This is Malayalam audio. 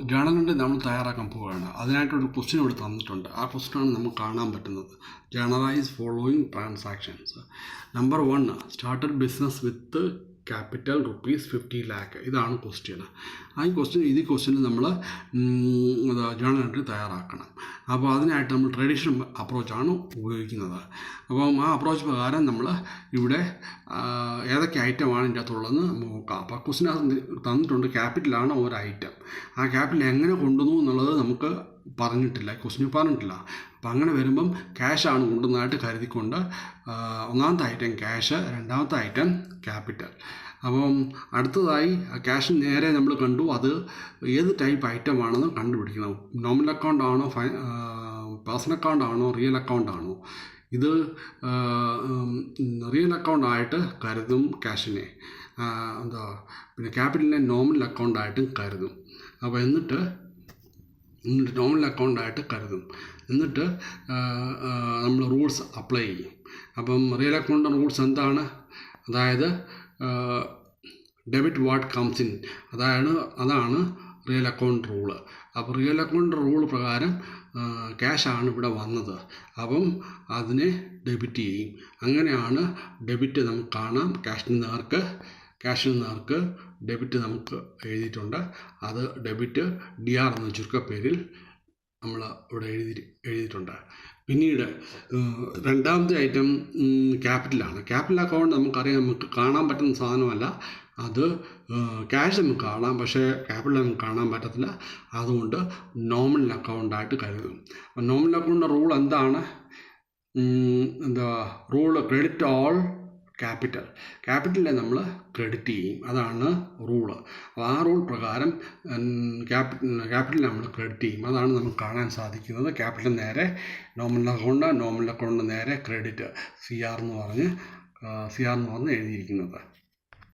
ജേണൽ എൻട്രി നമ്മൾ തയ്യാറാക്കാൻ പോവുകയാണ്. അതിനായിട്ടൊരു ക്വസ്റ്റ്യൻ ഇവിടെ തന്നിട്ടുണ്ട്. ആ ക്വസ്റ്റ്യനാണ് നമുക്ക് കാണാൻ പറ്റുന്നത്. Journalise following transactions. Number 1, started business with capital ₹50 lakh. ഇതാണ് ക്വസ്റ്റ്യൻ. ഈ ക്വസ്റ്റ്യന് നമ്മൾ ജേണൽ എൻട്രി തയ്യാറാക്കണം. അപ്പോൾ അതിനായിട്ട് നമ്മൾ ട്രഡീഷണൽ അപ്രോച്ചാണ് ഉപയോഗിക്കുന്നത്. അപ്പം ആ അപ്രോച്ച് പ്രകാരം നമ്മൾ ഇവിടെ ഏതൊക്കെ ഐറ്റമാണ് ഇതിൻ്റെ അകത്തുള്ളതെന്ന് നോക്കാം. അപ്പോൾ ക്വസ്റ്റ്യൻ തന്നിട്ടുണ്ട് ക്യാപിറ്റലാണ് ഒരു ഐറ്റം. ആ ക്യാപിറ്റൽ എങ്ങനെ കൊണ്ടുവന്നു എന്നുള്ളത് നമുക്ക് പറഞ്ഞിട്ടില്ല, ക്വസ്റ്റ്യൻ പറഞ്ഞിട്ടില്ല. അപ്പം അങ്ങനെ വരുമ്പം ക്യാഷാണ് കൊണ്ടുവന്നതായിട്ട് കരുതിക്കൊണ്ട് ഒന്നാമത്തെ ഐറ്റം ക്യാഷ്, രണ്ടാമത്തെ ഐറ്റം ക്യാപിറ്റൽ. അപ്പം അടുത്തതായി ക്യാഷ് നേരെ നമ്മൾ കണ്ടു, അത് ഏത് ടൈപ്പ് ഐറ്റം ആണെന്ന് കണ്ടുപിടിക്കണം. നോമിനൽ അക്കൗണ്ട് ആണോ, പേഴ്സണൽ അക്കൗണ്ട് ആണോ, റിയൽ അക്കൗണ്ട് ആണോ? ഇത് റിയൽ അക്കൗണ്ട് ആയിട്ട് കരുതും ക്യാഷിനെ, പിന്നെ ക്യാപിറ്റലിനെ നോമിനൽ അക്കൗണ്ടായിട്ടും കരുതും. അപ്പോൾ എന്നിട്ട് നോമിനൽ അക്കൗണ്ടായിട്ട് കരുതും. എന്നിട്ട് നമ്മൾ റൂൾസ് അപ്ലൈ ചെയ്യും. അപ്പം റിയൽ അക്കൗണ്ട് റൂൾസ് എന്താണ്? അതായത് ഡെബിറ്റ് വാട്ട് കംസ് ഇൻ, അതാണ് റിയൽ അക്കൗണ്ട് റൂള്. അപ്പോൾ റിയൽ അക്കൗണ്ട് റൂൾ പ്രകാരം ക്യാഷാണ് ഇവിടെ വന്നത്, അപ്പം അതിനെ ഡെബിറ്റ് ചെയ്യും. അങ്ങനെയാണ് ഡെബിറ്റ് നമുക്ക് കാണാം. ക്യാഷിന് നേർക്ക് ഡെബിറ്റ് നമുക്ക് എഴുതിയിട്ടുണ്ട്. അത് ഡെബിറ്റ് DR എന്ന ചുരുക്കപ്പേരിൽ നമ്മൾ ഇവിടെ എഴുതിയിട്ടുണ്ട്. പിന്നീട് രണ്ടാമത്തെ ഐറ്റം ക്യാപിറ്റലാണ്. ക്യാപിറ്റൽ അക്കൗണ്ട് നമുക്കറിയാം, നമുക്ക് കാണാൻ പറ്റുന്ന സാധനമല്ല. അത് ക്യാഷ് നമുക്ക് കാണാം, പക്ഷേ ക്യാപിറ്റൽ നമുക്ക് കാണാൻ പറ്റത്തില്ല. അതുകൊണ്ട് നോമിനൽ അക്കൗണ്ടായിട്ട് കരുതും. നോമിനൽ അക്കൗണ്ടിൻ്റെ റൂൾ എന്താണ്? റൂള് ക്രെഡിറ്റ് ഓൾ ക്യാപിറ്റലിനെ നമ്മൾ ക്രെഡിറ്റ് ചെയ്യും, അതാണ് റൂള്. അപ്പോൾ ആ റൂൾ പ്രകാരം ക്യാപിറ്റലിനെ നമ്മൾ ക്രെഡിറ്റ് ചെയ്യും. അതാണ് നമുക്ക് കാണാൻ സാധിക്കുന്നത്. ക്യാപിറ്റൽ നേരെ നോമിനൽ അക്കൗണ്ട് നേരെ ക്രെഡിറ്റ് CR എന്ന് പറഞ്ഞ് എഴുതിയിരിക്കുന്നത്.